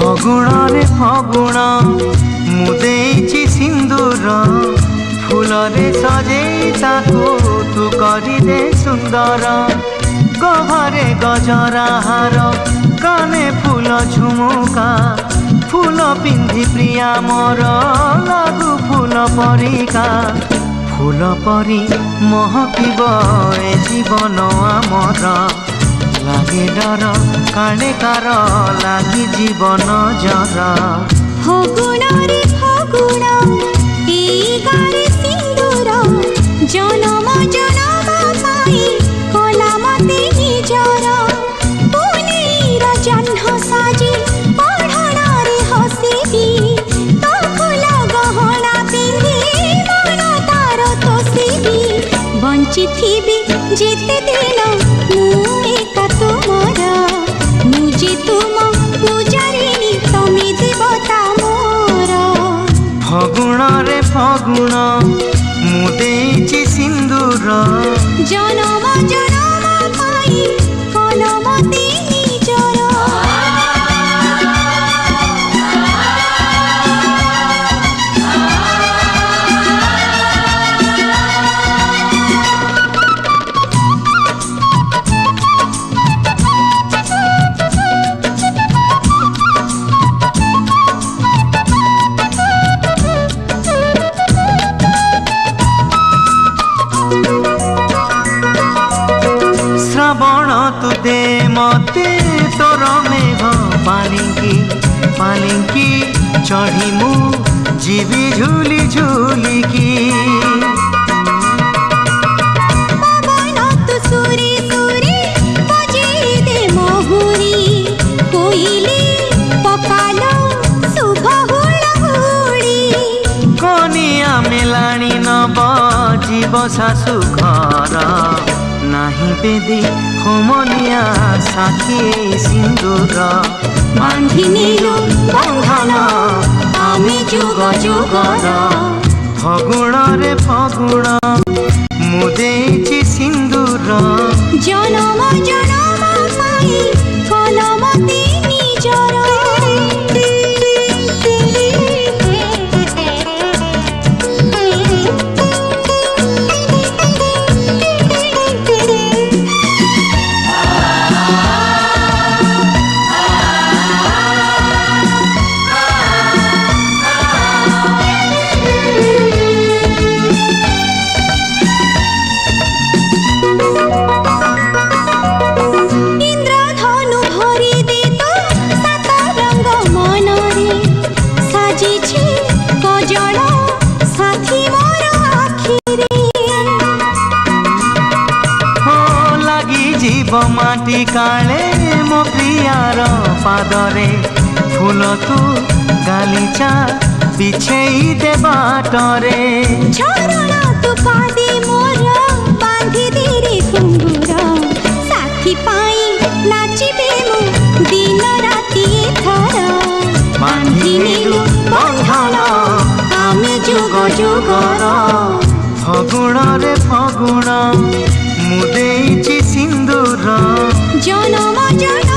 फगुण रे फगुण मुदेची सिंदूर फूल रे सजे ताको तू करी दे सुंदर गहरे गजरा हार काने फूल झुमुका फूल पिंधि प्रिया मोर लागू फूल परिका फूल परी महकिब ए जीवन आमर लागे डर काणे कार लागी जीवन जर फगुण रे फगुण ए गारे सिंदूर जनम जनम पाई कला मते निजर पुनीर जह्न साजी पढ़ण रे हसिबी तो फूल गहना पिंधि मन तार तोसिबी बंची थिबी जेते दिन एका तुमर मुझे तुम पूजारिणी तमे देवता मोर फगुण रे फगुण मुदेची सिंदूर जनम जनम पाई कलमते निजर श्रावण तु दे मते तोर मेघ पालिंकी पालिंकी चढ़ी मु जीवी झूली झूलिकी पवन तु सुरी सुरी बजे दे महुरी कोइली पकालो शुभ हुड़हुड़ी कनिया मेलाणी नब जीव शाशु घर नाही बेदी होमनिया साथी सिंदूर बांधी नीलु बंधन आमे जुग जुगर फगुण रे फगुण मुदेची सिंदूर जनम जनम पाई कलमते निजर माटी काले मो प्रियार पादरे फूल तू गालीचा बिछेई दे बाटरे झरण तू पादी मोर बांधी दे घुंगुर साथी पाई नाचिबे मु दिन राति थर बांधी नीलु बंधन आमे जुग जुगर फगुण रे फगुण मुदेची सिंदूर जनम जनम